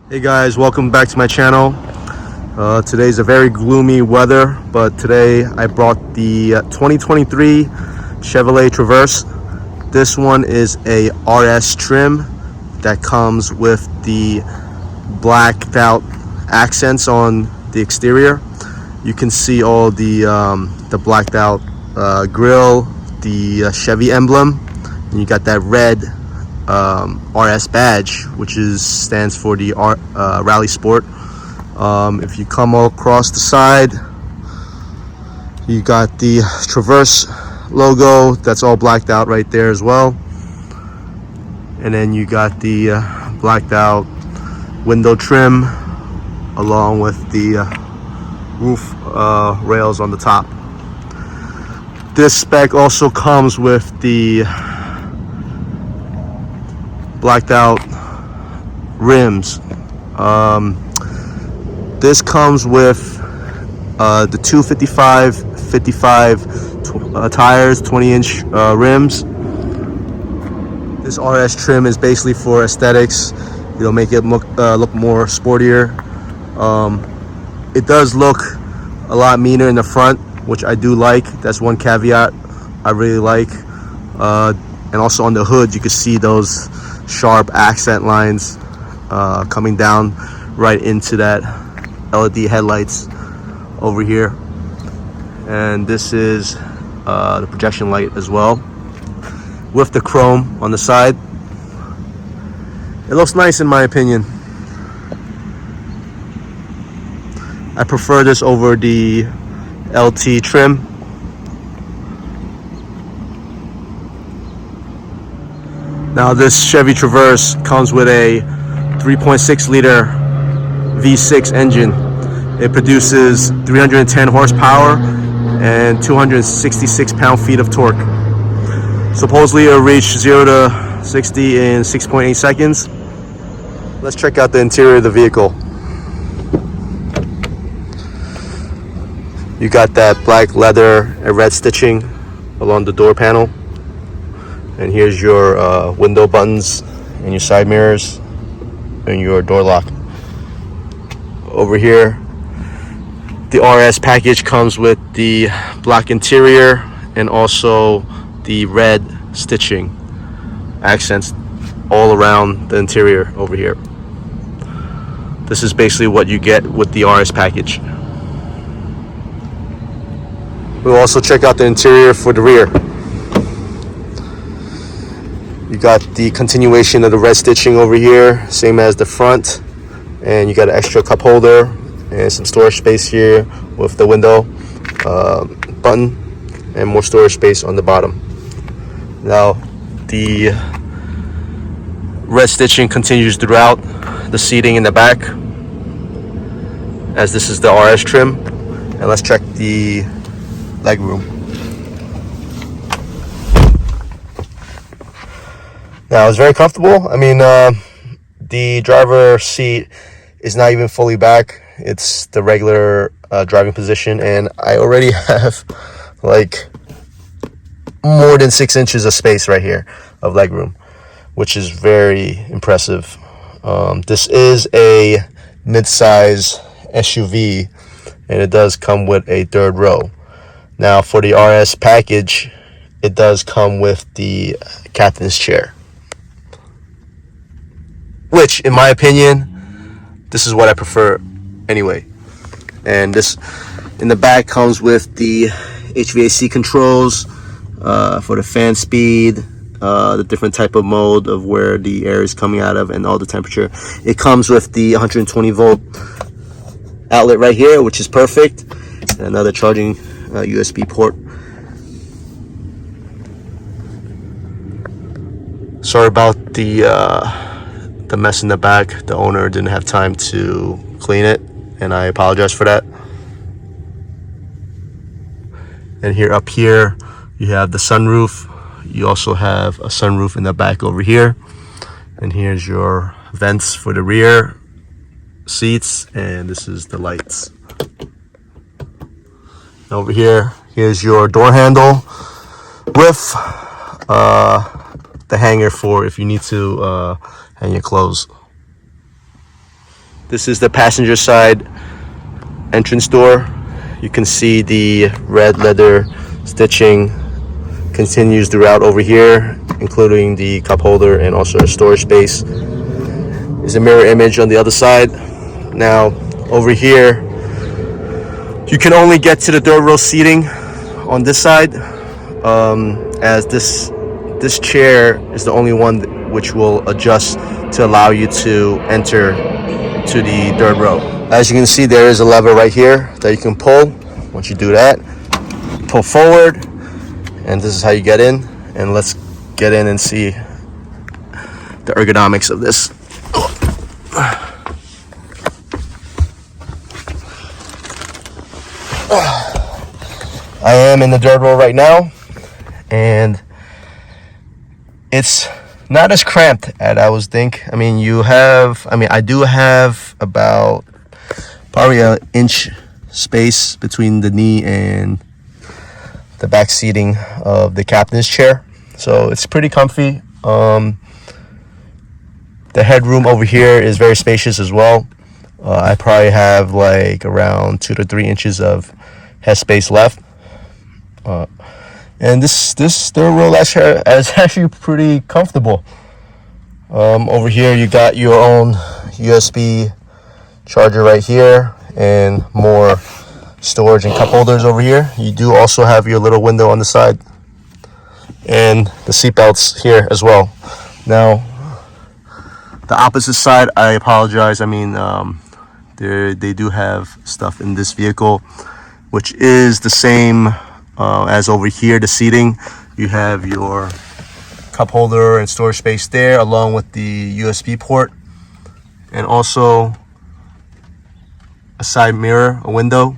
Hey guys, welcome back to my channel. Today's a very gloomy weather, but today I brought the 2023 Chevrolet Traverse. This one is a RS trim that comes with the blacked out accents on the exterior. You can see all the blacked out grille, the Chevy emblem, and you got that red RS badge, which stands for the Rally Sport. If you come across the side, you got the Traverse logo that's all blacked out right there as well, and then you got the blacked out window trim along with the roof rails on the top. This spec also comes with the blacked out rims. This comes with the 255 tires, 20-inch rims. This RS trim is basically for aesthetics. It'll make it look more sportier. It does look a lot meaner in the front, which I do like. That's one caveat I really like. And also on the hood, you can see those sharp accent lines coming down right into that LED headlights over here. And this is the projection light as well, with the chrome on the side. It looks nice in my opinion. I prefer this over the LT trim. Now this Chevy Traverse comes with a 3.6 liter V6 engine. It produces 310 horsepower and 266 pound-feet of torque. Supposedly it'll reach 0 to 60 in 6.8 seconds. Let's check out the interior of the vehicle. You got that black leather and red stitching along the door panel. And here's your window buttons and your side mirrors and your door lock. Over here, the RS package comes with the black interior and also the red stitching accents all around the interior over here. This is basically what you get with the RS package. We'll also check out the interior for the rear. You got the continuation of the red stitching over here, same as the front, and you got an extra cup holder and some storage space here with the window button and more storage space on the bottom. Now the red stitching continues throughout the seating in the back, as this is the RS trim. And let's check the legroom. Now it's very comfortable. I mean, the driver's seat is not even fully back. It's the regular driving position, and I already have like more than 6 inches of space right here of legroom, which is very impressive. This is a mid-size SUV, and it does come with a third row. Now for the RS package, it does come with the captain's chair, which in my opinion, this is what I prefer anyway. And this in the back comes with the HVAC controls for the fan speed, the different type of mode of where the air is coming out of, and all the temperature. It comes with the 120 volt outlet right here, which is perfect, and another charging USB port. Sorry about the mess in the back. The owner didn't have time to clean it, and I apologize for that. And here up here you have the sunroof. You also have a sunroof in the back over here, and here's your vents for the rear seats, and this is the lights. Over here, here's your door handle with the hanger for if you need to hang your clothes. This is the passenger side entrance door. You can see the red leather stitching continues throughout over here, including the cup holder and also a storage space. There's a mirror image on the other side. Now over here, you can only get to the third row seating on this side, as this chair is the only one which will adjust to allow you to enter to the third row. As you can see, there is a lever right here that you can pull. Once you do that, pull forward, and this is how you get in. And let's get in and see the ergonomics of this. I am in the third row right now, and it's not as cramped as I was think. I mean, I do have about probably an inch space between the knee and the back seating of the captain's chair, so it's pretty comfy. The headroom over here is very spacious as well. I probably have like around 2 to 3 inches of headspace left. And this third row chair is actually pretty comfortable. Over here you got your own USB charger right here, and more storage and cup holders over here. You do also have your little window on the side, and the seat belts here as well. Now the opposite side, I apologize, I mean they do have stuff in this vehicle which is the same as over here. The seating, you have your cup holder and storage space there, along with the USB port, and also a side mirror, a window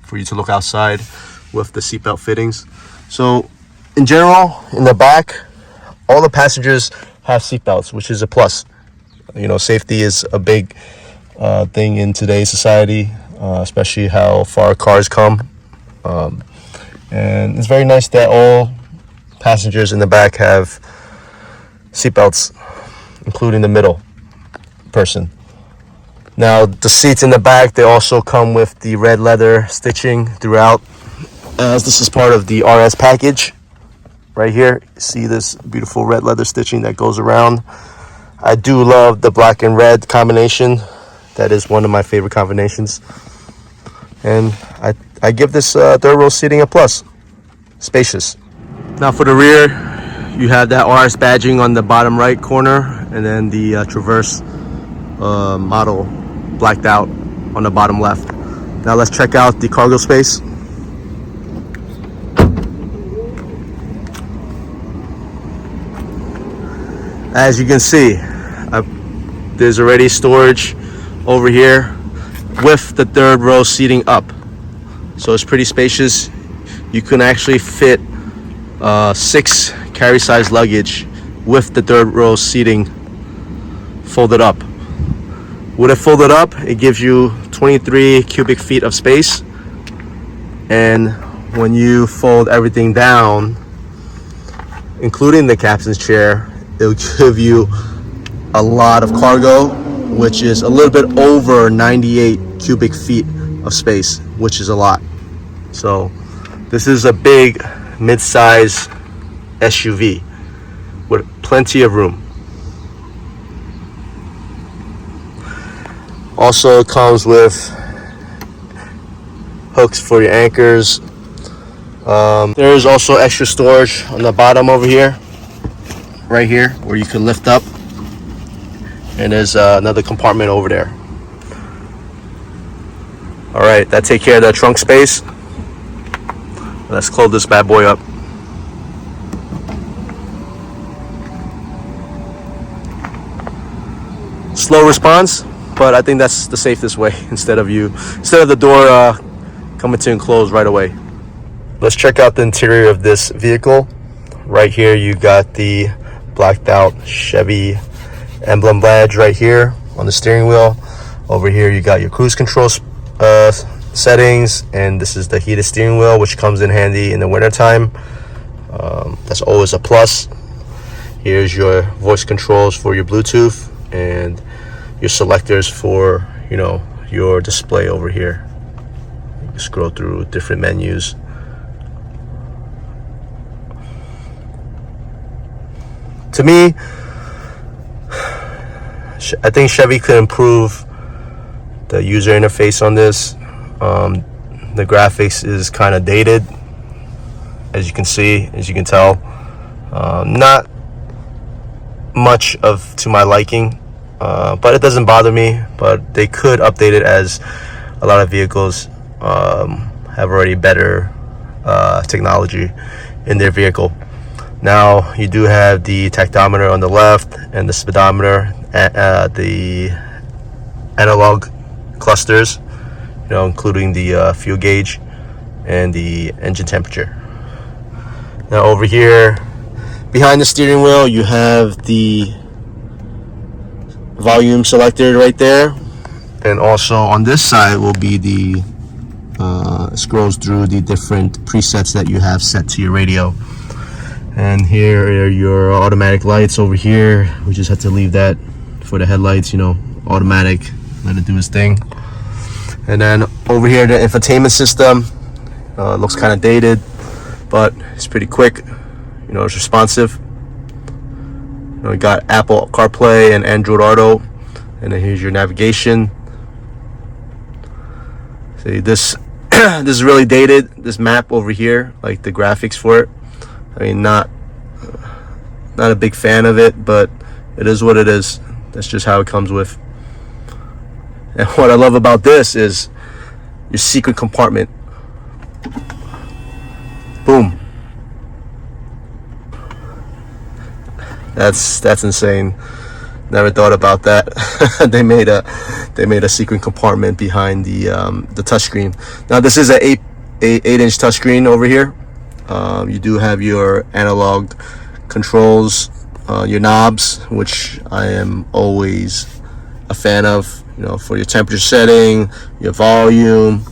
for you to look outside with the seatbelt fittings. So in general, in the back, all the passengers have seatbelts, which is a plus. You know, safety is a big thing in today's society, especially how far cars come. And it's very nice that all passengers in the back have seatbelts, including the middle person. Now the seats in the back, they also come with the red leather stitching throughout, as this is part of the RS package. Right here, see this beautiful red leather stitching that goes around. I do love the black and red combination. That is one of my favorite combinations. And I give this third row seating a plus. Spacious. Now for the rear, you have that RS badging on the bottom right corner, and then the Traverse model blacked out on the bottom left. Now let's check out the cargo space. As you can see, there's already storage over here with the third row seating up, so it's pretty spacious. You can actually fit 6 carry size luggage with the third row seating folded up. With it folded up, it gives you 23 cubic feet of space, and when you fold everything down, including the captain's chair, it'll give you a lot of cargo, which is a little bit over 98 cubic feet of space, which is a lot. So this is a big mid-size SUV with plenty of room. Also comes with hooks for your anchors. There is also extra storage on the bottom over here, right here, where you can lift up, and there's another compartment over there. All right, that takes care of the trunk space. Let's close this bad boy up. Slow response, but I think that's the safest way, instead of the door coming to and close right away. Let's check out the interior of this vehicle. Right here you got the blacked out Chevy emblem badge right here on the steering wheel. Over here you got your cruise control settings, and this is the heated steering wheel, which comes in handy in the wintertime. That's always a plus. Here's your voice controls for your Bluetooth and your selectors for your display over here. You can scroll through different menus. To me, I think Chevy could improve the user interface on this. The graphics is kind of dated, as you can tell. Not much to my liking, but it doesn't bother me. But they could update it, as a lot of vehicles have already better technology in their vehicle. Now you do have the tachometer on the left and the speedometer, the analog clusters, including the fuel gauge and the engine temperature. Now over here behind the steering wheel, you have the volume selector right there, and also on this side will be the scrolls through the different presets that you have set to your radio. And here are your automatic lights over here. We just had to leave that for the headlights, automatic, let it do its thing. And then over here, the infotainment system looks kind of dated, but it's pretty quick. It's responsive. We got Apple CarPlay and Android Auto, and then here's your navigation. See, this this is really dated. This map over here, like the graphics for it. I mean, not a big fan of it, but it is what it is. That's just how it comes with. And what I love about this is your secret compartment. Boom. That's insane. Never thought about that. They made a secret compartment behind the touchscreen. Now this is a 8-inch touchscreen over here. You do have your analog controls, your knobs, which I am always a fan of. For your temperature setting, your volume.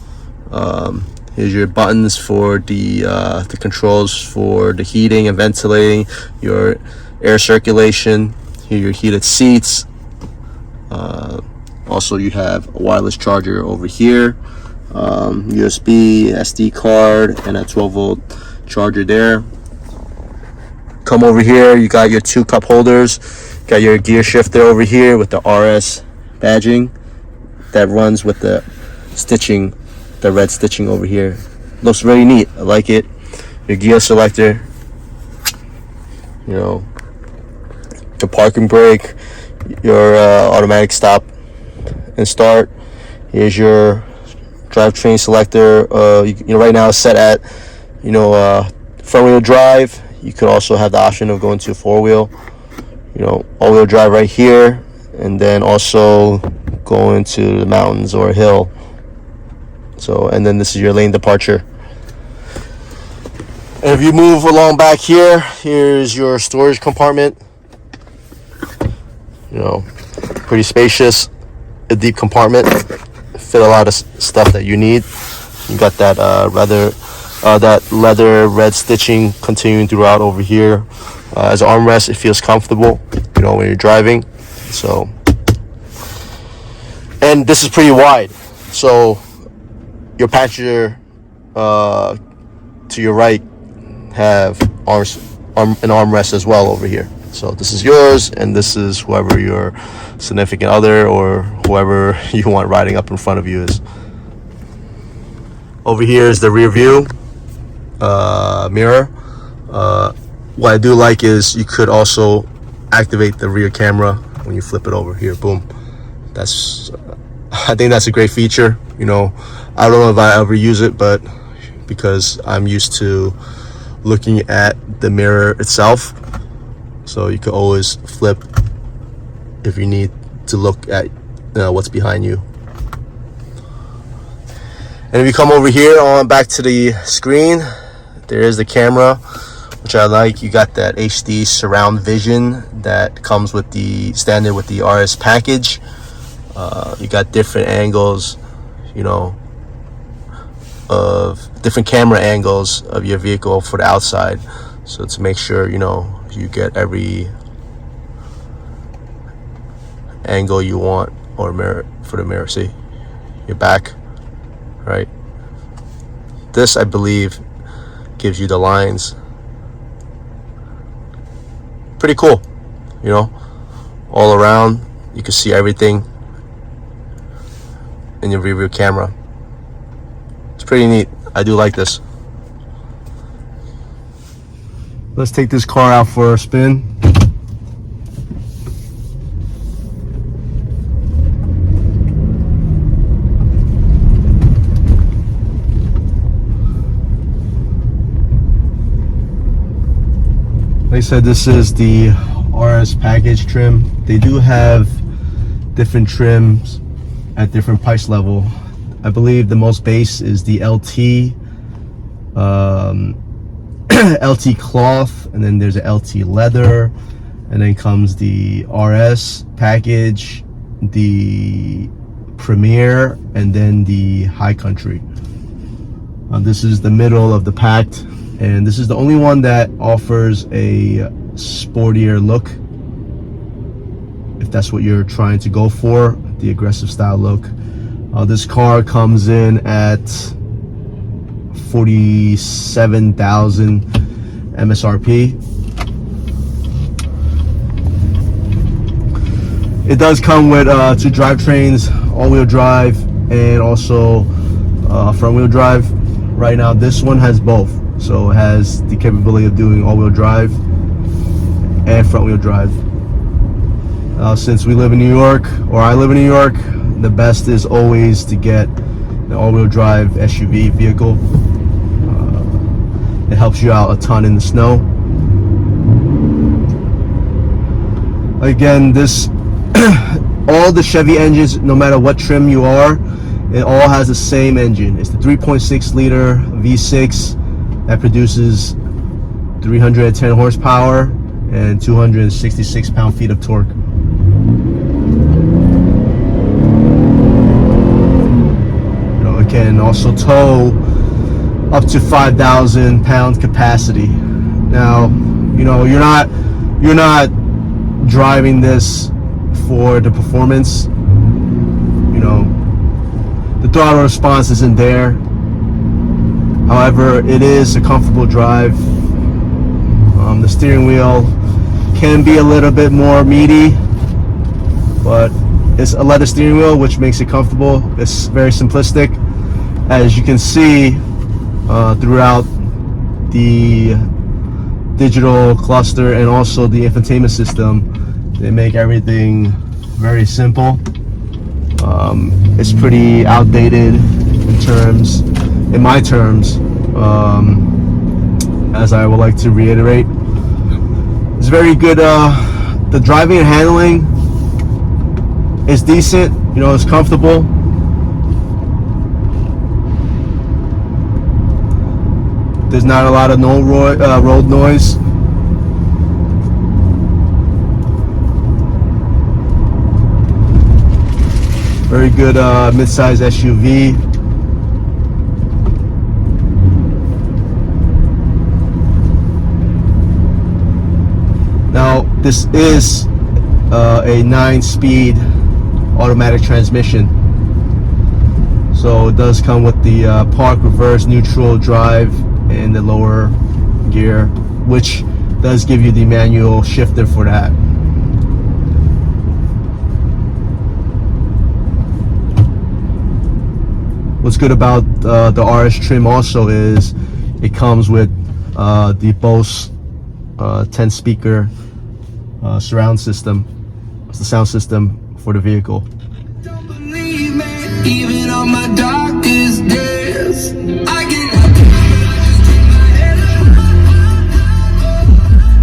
Here's your buttons for the controls for the heating and ventilating, your air circulation. Here, your heated seats. Also, you have a wireless charger over here, USB, SD card, and a 12-volt charger there. Come over here, you got your 2 cup holders, got your gear shifter over here with the RS badging that runs with the stitching, the red stitching over here. Looks really neat. I like it. Your gear selector, your parking brake, your automatic stop and start. Here's your drivetrain selector. Right now it's set at front wheel drive. You could also have the option of going to 4-wheel, all wheel drive right here, and then also going to the mountains or a hill. And then this is your lane departure. And if you move along back here, here's your storage compartment. Pretty spacious, a deep compartment, fit a lot of stuff that you need. You got that leather red stitching continuing throughout over here. As an armrest, it feels comfortable, when you're driving. And this is pretty wide, so your passenger to your right have an armrest as well over here. So this is yours, and this is whoever your significant other or whoever you want riding up in front of you is. Over here is the rear view mirror. What I do like is you could also activate the rear camera when you flip it over here. Boom. I think that's a great feature. I don't know if I ever use it, but because I'm used to looking at the mirror itself, so you could always flip if you need to look at what's behind you. And if you come over here on back to the screen, there is the camera, which I like. You got that HD surround vision that comes with the standard with the RS package. You got different angles, of different camera angles of your vehicle for the outside, so to make sure you get every angle you want or mirror, for the mirror, see your back, right? This, I believe, gives you the lines. Pretty cool, you know, all around. You can see everything in your rear view camera. It's pretty neat. I do like this. Let's take this car out for a spin. Like I said, this is the RS package trim. They do have different trims at different price level. I believe the most base is the LT, LT cloth, and then there's a LT leather, and then comes the RS package, the Premier, and then the High Country. This is the middle of the pack, and this is the only one that offers a sportier look, if that's what you're trying to go for, the aggressive style look. This car comes in at $47,000 MSRP. It does come with two drivetrains, all-wheel drive and also front-wheel drive. Right now this one has both, so it has the capability of doing all-wheel drive and front-wheel drive. Since we live in New York, or I live in New York, the best is always to get an all-wheel drive SUV vehicle. It helps you out a ton in the snow. Again, this all the Chevy engines, no matter what trim you are, it all has the same engine. It's the 3.6 liter V6 that produces 310 horsepower and 266 pound-feet of torque. It can also tow up to 5,000 pound capacity. Now, you know, you're not driving this for the performance. You know, the throttle response isn't there. However, it is a comfortable drive. The steering wheel can be a little bit more meaty, but it's a leather steering wheel, which makes it comfortable. It's very simplistic. As you can see throughout the digital cluster and also the infotainment system, they make everything very simple. It's pretty outdated in my terms, as I would like to reiterate. It's very good. The driving and handling is decent. You know, it's comfortable. There's not a lot of road noise. Very good mid-size SUV. Now, this is a 9-speed automatic transmission. So it does come with the park, reverse, neutral, drive, and the lower gear, which does give you the manual shifter for that. What's good about the RS trim also is it comes with the Bose 10 speaker surround system. It's the sound system for the vehicle. Don't believe me, even on my darkest days, I can.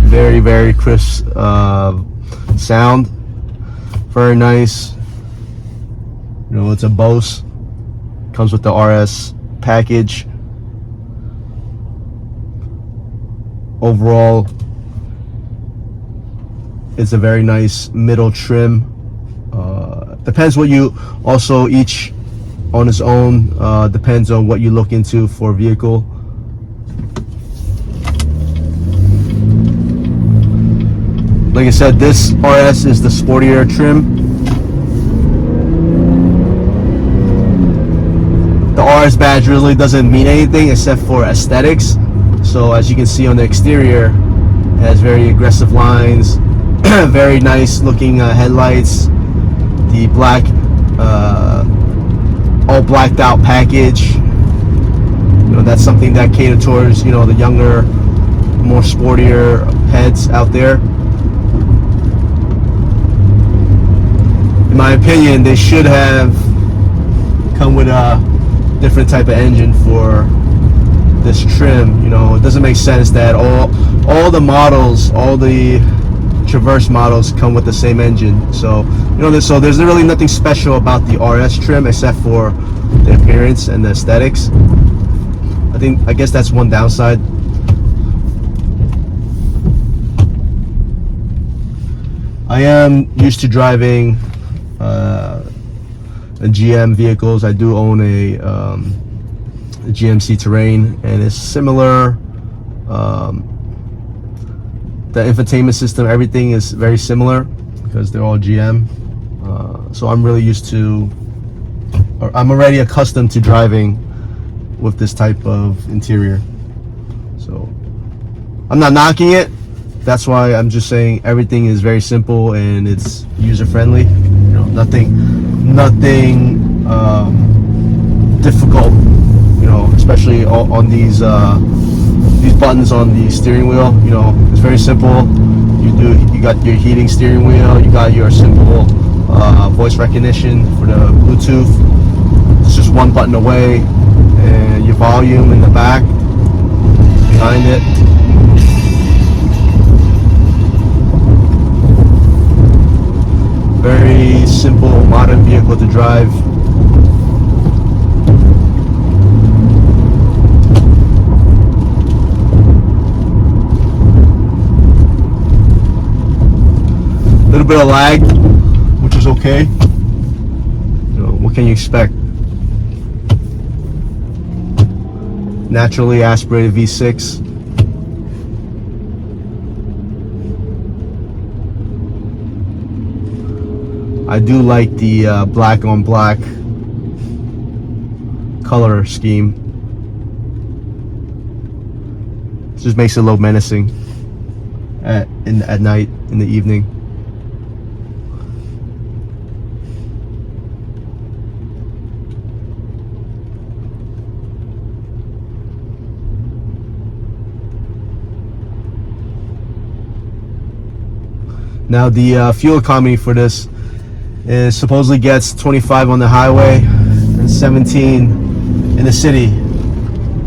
Very, very crisp sound. Very nice. You know, it's a Bose. Comes with the RS package. Overall, it's a very nice middle trim. Depends what you also, each on its own, depends on what you look into for a vehicle. Like I said, this RS is the sportier trim. RS badge really doesn't mean anything except for aesthetics. So as you can see on the exterior, it has very aggressive lines, very nice looking headlights, the black all blacked out package. That's something that cater towards the younger, more sportier heads out there. In my opinion, they should have come with a different type of engine for this trim. It doesn't make sense that all the models, all the Traverse models come with the same engine. So so there's really nothing special about the RS trim except for the appearance and the aesthetics. I guess that's one downside. I am used to driving GM vehicles. I do own a GMC Terrain, and it's similar. The infotainment system, everything is very similar because they're all GM. So I'm really used to, or I'm already accustomed to driving with this type of interior. So I'm not knocking it. That's why I'm just saying everything is very simple and it's user friendly. Nothing difficult. Especially on these buttons on the steering wheel. It's very simple. You got your heating steering wheel. You got your simple voice recognition for the Bluetooth. It's just one button away, and your volume in the back behind it. Very simple, modern vehicle to drive. A little bit of lag, which is okay. What can you expect? Naturally aspirated V6. I do like the black on black color scheme. It just makes it a little menacing at night, in the evening. Now the fuel economy for this is supposedly gets 25 on the highway and 17 in the city.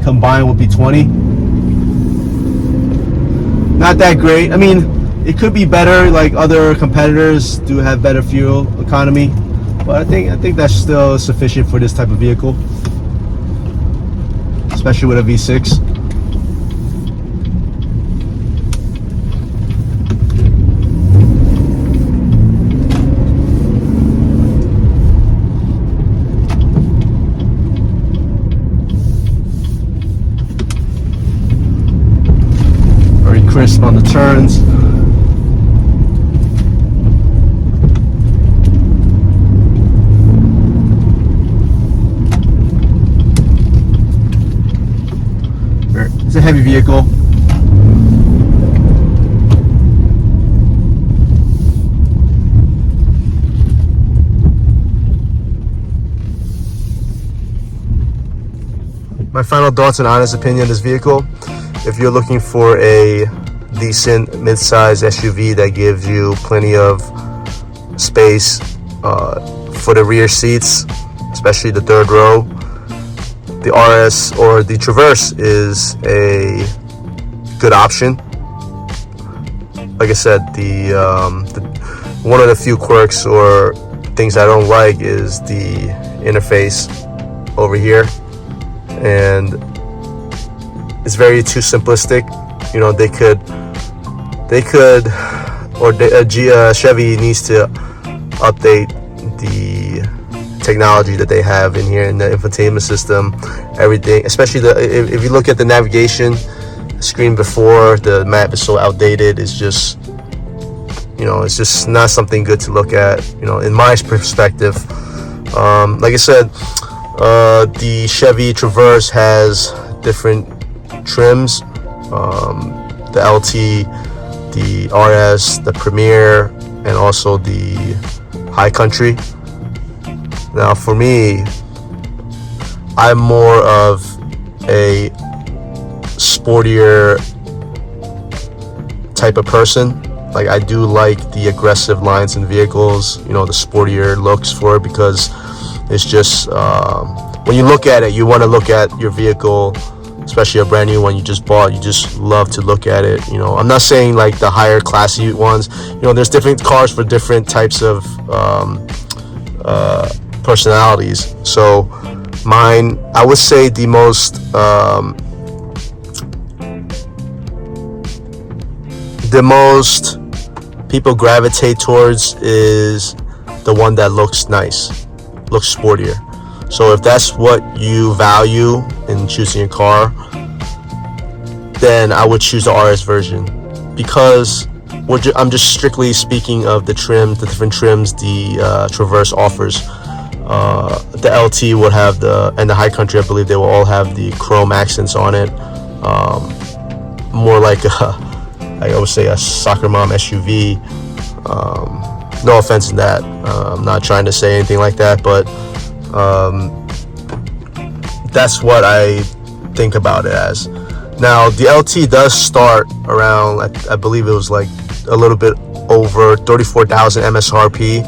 Combined would be 20. Not that great. I mean, it could be better. Like other competitors do have better fuel economy, but I think that's still sufficient for this type of vehicle, especially with a V6. Crisp on the turns. It's a heavy vehicle. My final thoughts and honest opinion of this vehicle: if you're looking for a decent mid-size SUV that gives you plenty of space for the rear seats, especially the third row, the RS or the Traverse is a good option. Like I said, the one of the few quirks or things I don't like is the interface over here, and it's very too simplistic. Chevy needs to update the technology that they have in here in the infotainment system, everything, especially if you look at the navigation screen before, the map is so outdated. It's just not something good to look at, in my perspective. Like I said, The Chevy Traverse has different trims, the LT, the RS, the Premier, and also the High Country. Now for me, I'm more of a sportier type of person. Like, I do like the aggressive lines in vehicles, the sportier looks for it, because it's just when you look at it, you want to look at your vehicle, especially a brand new one you just bought. You just love to look at it. I'm not saying like the higher classy ones. There's different cars for different types of personalities. So mine, I would say the most people gravitate towards is the one that looks nice, looks sportier. So if that's what you value in choosing a car, then I would choose the RS version, because I'm just strictly speaking of the different trims the Traverse offers. The LT would have and the High Country, I believe they will all have the chrome accents on it. More like I would say a soccer mom SUV. No offense in that. I'm not trying to say anything like that, but that's what I think about it as. Now, the LT does start around, I believe it was like a little bit over 34,000 MSRP,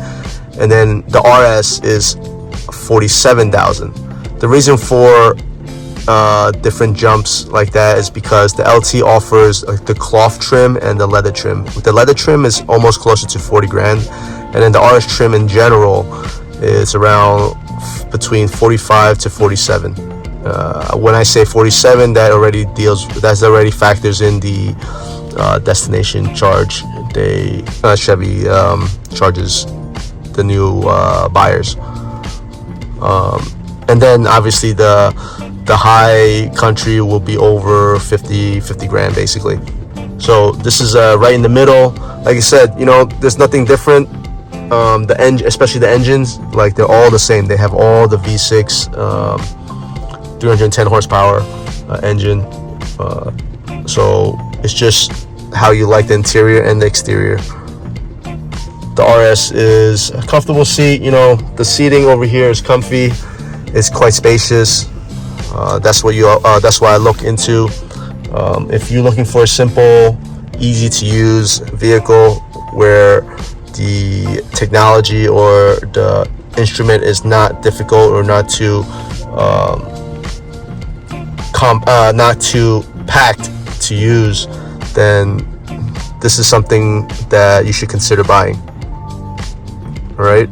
and then the RS is 47,000. The reason for different jumps like that is because the LT offers the cloth trim and the leather trim. The leather trim is almost closer to 40 grand, and then the RS trim in general is around between 45 to 47. When I say 47, that already factors in the destination charge Chevy charges the new buyers, and then obviously the High Country will be over 50 grand basically. So this is right in the middle. Like I said, there's nothing different. The engine, especially the engines, like they're all the same. They have all the V6 310 horsepower engine. So it's just how you like the interior and the exterior. The RS is a comfortable seat. The seating over here is comfy. It's quite spacious. That's what that's what I look into. If you're looking for a simple, easy to use vehicle where the technology or the instrument is not difficult or not too packed to use, then this is something that you should consider buying. All right,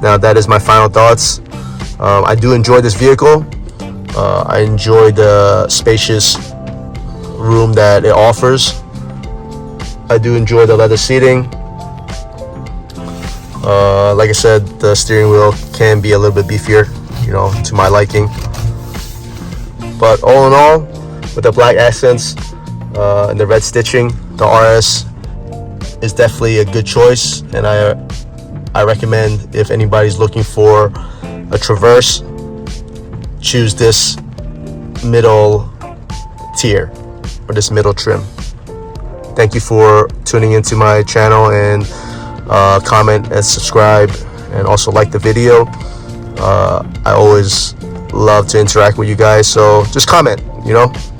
now that is my final thoughts. I do enjoy this vehicle. I enjoy the spacious room that it offers. I do enjoy the leather seating. Like I said, the steering wheel can be a little bit beefier, to my liking. But all in all, with the black accents and the red stitching, the RS is definitely a good choice, and I recommend, if anybody's looking for a Traverse, choose this middle tier or this middle trim. Thank you for tuning into my channel, and comment and subscribe, and also like the video. I always love to interact with you guys, so just comment.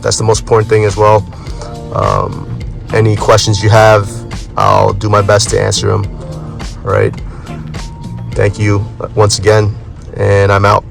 That's the most important thing as well. Any questions you have, I'll do my best to answer them. All right, thank you once again, and I'm out.